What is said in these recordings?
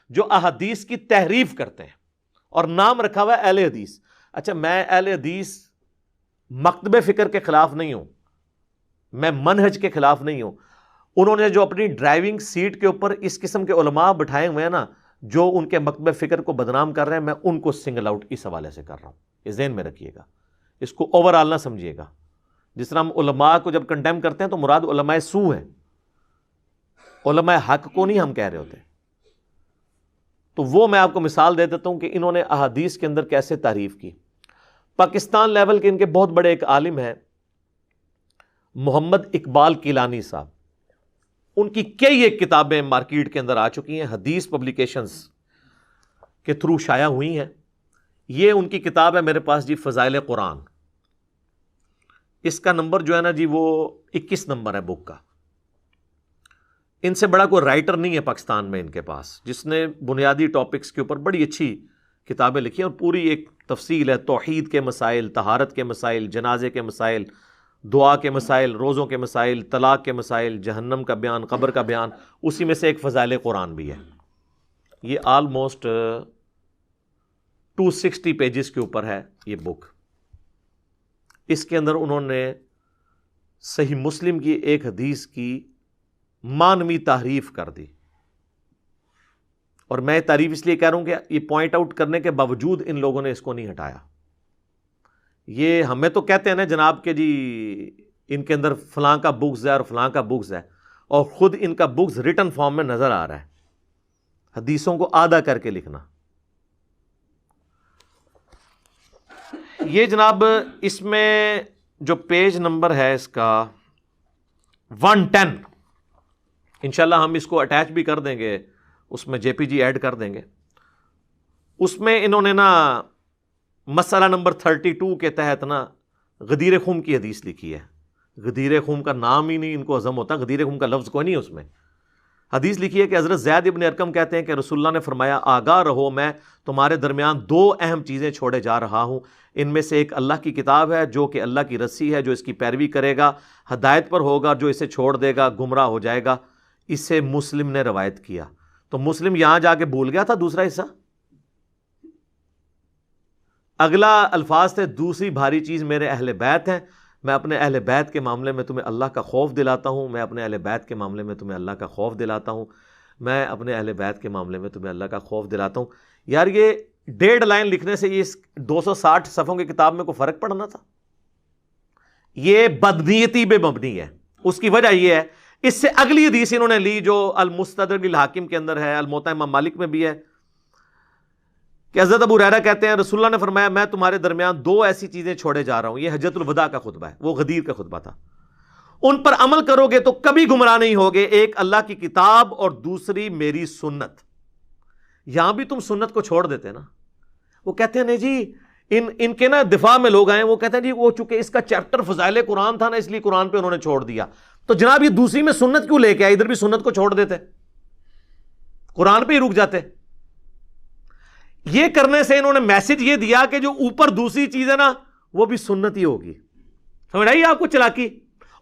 جو احادیث کی تحریف کرتے ہیں اور نام رکھا ہوا ہے اہل حدیث. اچھا میں اہل حدیث مکتب فکر کے خلاف نہیں ہوں, میں منہج کے خلاف نہیں ہوں. انہوں نے جو اپنی ڈرائیونگ سیٹ کے اوپر اس قسم کے علماء بٹھائے ہوئے ہیں نا, جو ان کے مکتب فکر کو بدنام کر رہے ہیں, میں ان کو سنگل آؤٹ اس حوالے سے کر رہا ہوں. یہ ذہن میں رکھیے گا, اس کو اوور آل نہ سمجھیے گا. جس طرح ہم علماء کو جب کنڈیم کرتے ہیں تو مراد علماء سو ہیں, علماء حق کو نہیں ہم کہہ رہے ہوتے. تو وہ میں آپ کو مثال دے دیتا ہوں کہ انہوں نے احادیث کے اندر کیسے تعریف کی. پاکستان لیول کے ان کے بہت بڑے ایک عالم ہیں محمد اقبال کیلانی صاحب, ان کی کئی ایک کتابیں مارکیٹ کے اندر آ چکی ہیں, حدیث پبلیکیشنز کے تھرو شائع ہوئی ہیں. یہ ان کی کتاب ہے میرے پاس جی, فضائل قرآن. اس کا نمبر جو ہے نا جی وہ 21 نمبر ہے بک کا. ان سے بڑا کوئی رائٹر نہیں ہے پاکستان میں ان کے پاس جس نے بنیادی ٹاپکس کے اوپر بڑی اچھی کتابیں لکھی ہیں, اور پوری ایک تفصیل ہے توحید کے مسائل, طہارت کے مسائل, جنازے کے مسائل, دعا کے مسائل, روزوں کے مسائل, طلاق کے مسائل, جہنم کا بیان, قبر کا بیان. اسی میں سے ایک فضائل قرآن بھی ہے. یہ آلموسٹ 260 پیجز کے اوپر ہے یہ بک. اس کے اندر انہوں نے صحیح مسلم کی ایک حدیث کی مانوی تحریف کر دی, اور میں تعریف اس لیے کہہ رہا ہوں کہ یہ پوائنٹ آؤٹ کرنے کے باوجود ان لوگوں نے اس کو نہیں ہٹایا. یہ ہمیں تو کہتے ہیں نا جناب کہ جی ان کے اندر فلاں کا بکس ہے اور فلاں کا بکس ہے, اور خود ان کا بکس ریٹن فارم میں نظر آ رہا ہے, حدیثوں کو آدھا کر کے لکھنا. یہ جناب اس میں جو پیج نمبر ہے اس کا 110, انشاءاللہ ہم اس کو اٹیچ بھی کر دیں گے, اس میں جے پی جی ایڈ کر دیں گے. اس میں انہوں نے نا مسئلہ نمبر 32 کے تحت نا غدیر خم کی حدیث لکھی ہے. غدیر خم کا نام ہی نہیں ان کو ہضم ہوتا, غدیر خم کا لفظ کوئی نہیں اس میں. حدیث لکھی ہے کہ حضرت زید ابن ارقم کہتے ہیں کہ رسول اللہ نے فرمایا, آگاہ رہو میں تمہارے درمیان 2 اہم چیزیں چھوڑے جا رہا ہوں. ان میں سے ایک اللہ کی کتاب ہے جو کہ اللہ کی رسی ہے, جو اس کی پیروی کرے گا ہدایت پر ہوگا, جو اسے چھوڑ دے گا گمراہ ہو جائے گا. اسے مسلم نے روایت کیا. تو مسلم یہاں جا کے بھول گیا تھا دوسرا حصہ. اگلا الفاظ تھے, دوسری بھاری چیز میرے اہل بیت ہیں, میں اپنے اہل بیت کے معاملے میں تمہیں اللہ کا خوف دلاتا ہوں, میں اپنے اہل بیت کے معاملے میں تمہیں اللہ کا خوف دلاتا ہوں, میں اپنے اہل بیت کے معاملے میں تمہیں اللہ کا خوف دلاتا ہوں. یار یہ 1.5 لائن لکھنے سے یہ 260 صفحوں کی کتاب میں کوئی فرق پڑنا تھا؟ یہ بدنیتی بے مبنی ہے. اس کی وجہ یہ ہے, اس سے اگلی حدیث انہوں نے لی جو المستدرک الحاکم کے اندر ہے, الموطا امام مالک میں بھی ہے, کہ حضرت ابو ہریرہ کہتے ہیں رسول اللہ نے فرمایا میں تمہارے درمیان 2 ایسی چیزیں چھوڑے جا رہا ہوں. یہ حجۃ الوداع کا خطبہ ہے, وہ غدیر کا خطبہ تھا. ان پر عمل کرو گے تو کبھی گمراہ نہیں ہوگے, ایک اللہ کی کتاب اور دوسری میری سنت. یہاں بھی تم سنت کو چھوڑ دیتے نا. وہ کہتے ہیں نہیں جی ان کے نا دفاع میں لوگ آئے, وہ کہتے ہیں جی وہ چونکہ اس کا چیپٹر فضائل قرآن تھا نا اس لیے قرآن پہ انہوں نے چھوڑ دیا. تو جناب یہ دوسری میں سنت کیوں لے کے آئے؟ ادھر بھی سنت کو چھوڑ دیتے, قرآن پہ ہی رک جاتے. یہ کرنے سے انہوں نے میسج یہ دیا کہ جو اوپر دوسری چیز ہے نا وہ بھی سنت ہی ہوگی. سمجھ آئی آپ کو چلاکی؟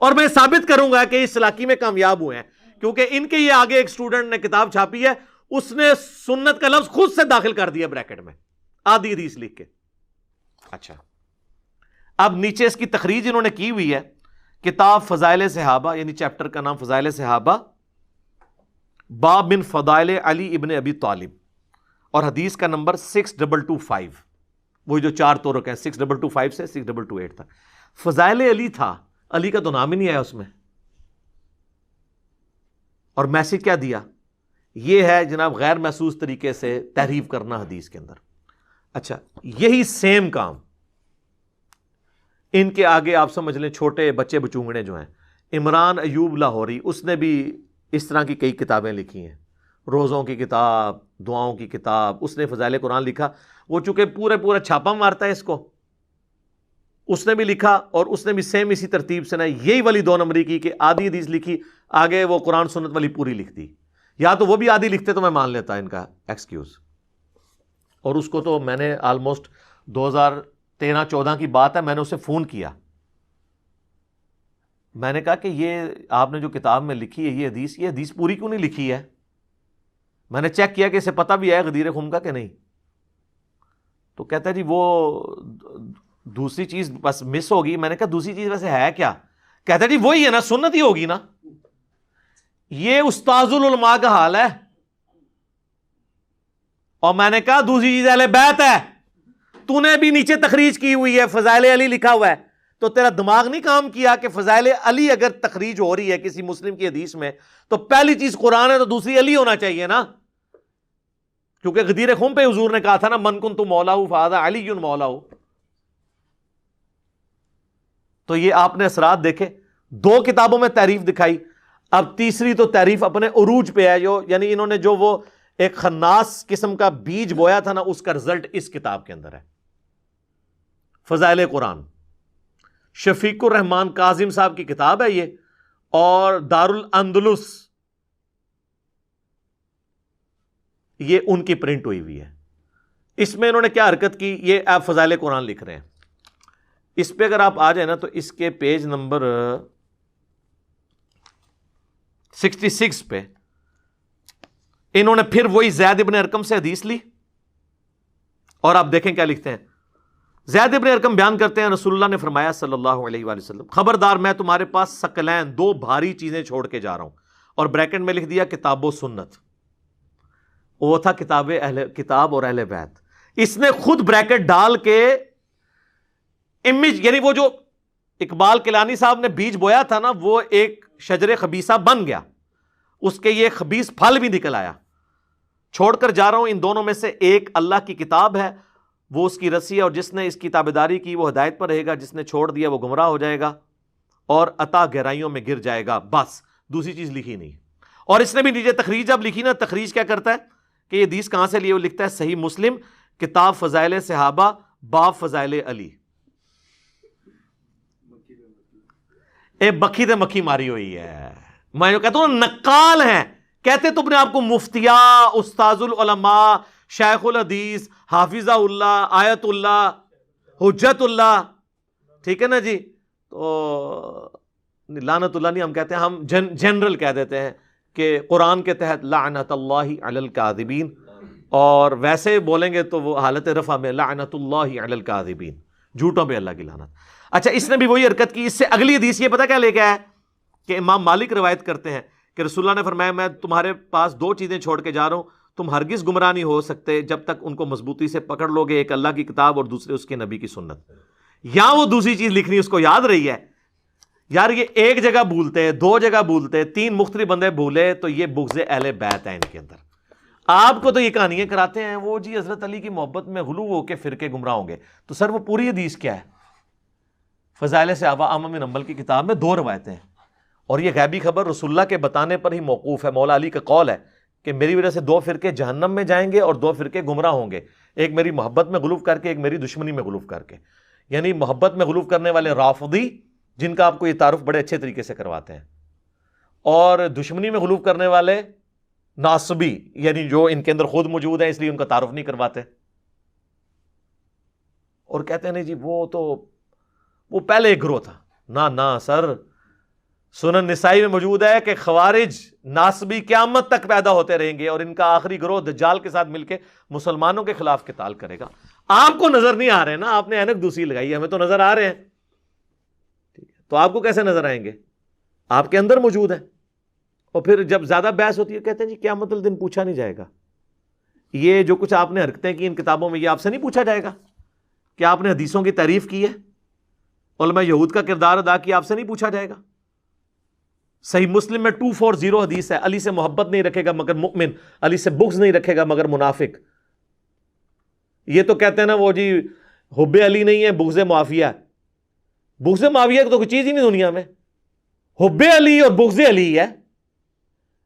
اور میں ثابت کروں گا کہ اس چلاکی میں کامیاب ہوئے ہیں, کیونکہ ان کے یہ آگے ایک اسٹوڈنٹ نے کتاب چھاپی ہے, اس نے سنت کا لفظ خود سے داخل کر دیا بریکٹ میں, آدھی حدیث لکھ کے. اچھا اب نیچے اس کی تخریج انہوں نے کی ہوئی ہے, کتاب فضائل صحابہ, یعنی چیپٹر کا نام فضائل صحابہ, باب من فضائل علی ابن ابی طالب, اور حدیث کا نمبر 6225, وہی جو 4 طرق ہیں, 6225 سے 6228 تک. فضائل علی تھا, علی کا تو نام ہی نہیں آیا اس میں. اور میسج کیا دیا؟ یہ ہے جناب غیر محسوس طریقے سے تحریف کرنا حدیث کے اندر. اچھا یہی سیم کام ان کے آگے آپ سمجھ لیں چھوٹے بچے بچونگڑے جو ہیں, عمران ایوب لاہوری, اس نے بھی اس طرح کی کئی کتابیں لکھی ہیں, روزوں کی کتاب, دعاؤں کی کتاب, اس نے فضائل قرآن لکھا. وہ چونکہ پورا چھاپا مارتا ہے اس کو, اس نے بھی لکھا, اور اس نے بھی سیم اسی ترتیب سے نا یہی والی 2 نمبری کی کہ آدھی حدیث لکھی, آگے وہ قرآن سنت والی پوری لکھ دی. یا تو وہ بھی آدھی لکھتے تو میں مان لیتا ان کا ایکسکیوز. اور اس کو تو میں نے آلموسٹ 2013-14 کی بات ہے, میں نے اسے فون کیا, میں نے کہا کہ یہ آپ نے جو کتاب میں لکھی ہے یہ حدیث پوری کیوں نہیں لکھی ہے؟ میں نے چیک کیا کہ اسے پتہ بھی ہے غدیر خم کا کہ نہیں. تو کہتا ہے جی وہ دوسری چیز بس مس ہوگی. میں نے کہا دوسری چیز ویسے ہے کیا؟ کہتا ہے جی وہی ہے نا، سنت ہی ہوگی نا. یہ استاذ العلماء کا حال ہے. اور میں نے کہا دوسری چیز اہل بیت ہے. تو نے بھی نیچے تخریج کی ہوئی ہے، فضائل علی لکھا ہوا ہے. تو تیرا دماغ نہیں کام کیا کہ فضائل علی اگر تخریج ہو رہی ہے کسی مسلم کی حدیث میں تو پہلی چیز قرآن ہے تو دوسری علی ہونا چاہیے نا. کیونکہ غدیر خم پہ حضور نے کہا تھا نا من کنت مولاہ فہذا علی مولاہ. تو یہ آپ نے اثرات دیکھے. 2 کتابوں میں تعریف دکھائی، اب تیسری تو تعریف اپنے عروج پہ ہے. جو یعنی انہوں نے جو وہ ایک خناس قسم کا بیج بویا تھا نا، اس کا رزلٹ اس کتاب کے اندر ہے. فضائل قرآن، شفیق الرحمان کاظم صاحب کی کتاب ہے یہ، اور دارالاندلس یہ ان کی پرنٹ ہوئی ہوئی ہے. اس میں انہوں نے کیا حرکت کی، یہ آپ فضائل قرآن لکھ رہے ہیں. اس پہ اگر آپ آ جائیں نا تو اس کے پیج نمبر 66 پہ انہوں نے پھر وہی زید ابن ارقم سے حدیث لی، اور آپ دیکھیں کیا لکھتے ہیں. زید ابن ارقم بیان کرتے ہیں رسول اللہ نے فرمایا صلی اللہ علیہ وآلہ وسلم، خبردار میں تمہارے پاس ثقلین 2 بھاری چیزیں چھوڑ کے جا رہا ہوں. اور بریکٹ میں لکھ دیا کتاب و سنت. وہ تھا کتاب اور اہل بیت. اس نے خود بریکٹ ڈال کے امیج، یعنی وہ جو اقبال کیلانی صاحب نے بیج بویا تھا نا، وہ ایک شجر خبیثہ بن گیا، اس کے یہ خبیث پھل بھی نکل آیا. چھوڑ کر جا رہا ہوں ان دونوں میں سے ایک اللہ کی کتاب ہے، وہ اس کی رسی ہے، اور جس نے اس کی تابعداری کی وہ ہدایت پر رہے گا، جس نے چھوڑ دیا وہ گمراہ ہو جائے گا اور عطا گہرائیوں میں گر جائے گا. بس دوسری چیز لکھی نہیں. اور اس نے بھی نیچے تخریج جب لکھی نا، تخریج کیا کرتا ہے کہ یہ حدیث کہاں سے لیے، وہ لکھتا ہے صحیح مسلم کتاب فضائل صحابہ باب فضائل علی. اے بکھی تے مکھی ماری ہوئی ہے. میں جو کہتا ہوں نقال ہیں، کہتے تو اپنے آپ کو مفتیا، استاذ العلماء، شیخ الحدیث، حافظہ اللہ، آیت اللہ، حجت اللہ. ٹھیک ہے نا جی. تو لعنت اللہ نہیں ہم کہتے ہیں، ہم جنرل کہہ دیتے ہیں کہ قرآن کے تحت لعنت اللہ علی الکاذبین، اور ویسے بولیں گے تو وہ حالت رفع میں لعنت اللہ علی الکاذبین، جھوٹوں پہ اللہ کی لعنت. اچھا اس نے بھی وہی حرکت کی. اس سے اگلی حدیث یہ پتہ کیا لے کے آیا کہ امام مالک روایت کرتے ہیں کہ رسول اللہ نے فرمایا میں تمہارے پاس 2 چیزیں چھوڑ کے جا رہا ہوں، تم ہرگز گمراہ نہیں ہو سکتے جب تک ان کو مضبوطی سے پکڑ لو گے، ایک اللہ کی کتاب اور دوسرے اس کے نبی کی سنت. یہاں وہ دوسری چیز لکھنی اس کو یاد رہی ہے. یار یہ ایک جگہ بھولتے، 2 جگہ بھولتے، 3 مختلف بندے بھولے تو یہ بغض اہل بیت ہیں ان کے اندر. آپ کو تو یہ کہانیاں کراتے ہیں وہ جی حضرت علی کی محبت میں غلو ہو کے فرقے گمراہ ہوں گے. تو سر وہ پوری حدیث کیا ہے؟ فضائل صحابہ احمد بن حنبل کی کتاب میں 2 روایتیں ہیں، اور یہ غیبی خبر رسول اللہ کے بتانے پر ہی موقوف ہے. مولا علی کا قول ہے کہ میری وجہ سے 2 فرقے جہنم میں جائیں گے اور 2 فرقے گمراہ ہوں گے، ایک میری محبت میں غلو کر کے، ایک میری دشمنی میں غلو کر کے. یعنی محبت میں غلو کرنے والے رافضی، جن کا آپ کو یہ تعارف بڑے اچھے طریقے سے کرواتے ہیں، اور دشمنی میں غلو کرنے والے ناصبی، یعنی جو ان کے اندر خود موجود ہیں اس لیے ان کا تعارف نہیں کرواتے. اور کہتے ہیں نہیں جی وہ پہلے ایک گروہ تھا. نہ سر، سنن نسائی میں موجود ہے کہ خوارج ناصبی قیامت تک پیدا ہوتے رہیں گے، اور ان کا آخری گروہ دجال کے ساتھ مل کے مسلمانوں کے خلاف قتال کرے گا. آپ کو نظر نہیں آ رہے نا، آپ نے اینک دوسری لگائی ہے، ہمیں تو نظر آ رہے ہیں. ٹھیک ہے، تو آپ کو کیسے نظر آئیں گے؟ آپ کے اندر موجود ہے. اور پھر جب زیادہ بحث ہوتی ہے کہتے ہیں جی قیامت الدن پوچھا نہیں جائے گا. یہ جو کچھ آپ نے حرکتیں کی ان کتابوں میں، یہ آپ سے نہیں پوچھا جائے گا کہ آپ نے حدیثوں کی تعریف کی ہے، علماء یہود کا کردار ادا کیا، آپ سے نہیں پوچھا جائے گا. صحیح مسلم میں 240 حدیث ہے، علی سے محبت نہیں رکھے گا مگر مؤمن، علی سے بغض نہیں رکھے گا مگر منافق. یہ تو کہتے ہیں نا وہ جی حب علی نہیں ہے، بغض معاویہ. بغض معاویہ تو کوئی چیز ہی نہیں دنیا میں، حب علی اور بغض علی ہے.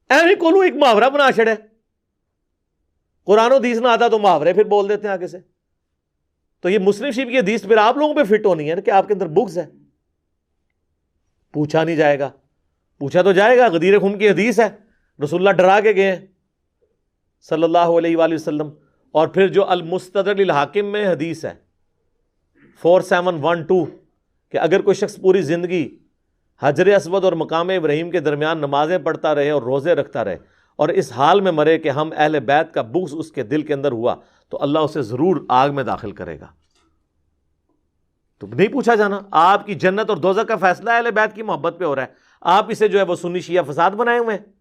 ایویں کولو ایک محاورہ بنا چھڑے، قرآن و حدیث نہ آتا تو محاورے پھر بول دیتے ہیں آگے سے. تو یہ مسلم شریف کی حدیث پھر آپ لوگوں پہ فٹ ہونی ہے کہ آپ کے اندر بغض ہے. پوچھا نہیں جائے گا. پوچھا تو جائے گا. غدیر خم کی حدیث ہے، رسول اللہ ڈرا کے گئے صلی اللہ علیہ وآلہ وسلم. اور پھر جو المستدرک للحاکم میں حدیث ہے 4712 کہ اگر کوئی شخص پوری زندگی حجر اسود اور مقام ابراہیم کے درمیان نمازیں پڑھتا رہے اور روزے رکھتا رہے اور اس حال میں مرے کہ ہم اہل بیت کا بغض اس کے دل کے اندر ہوا تو اللہ اسے ضرور آگ میں داخل کرے گا۔ تو نہیں پوچھا جانا، آپ کی جنت اور دوزخ کا فیصلہ اہل بیت کی محبت پہ ہو رہا ہے، آپ اسے جو ہے وہ سنی شیعہ فساد بنائے ہوئے ہیں۔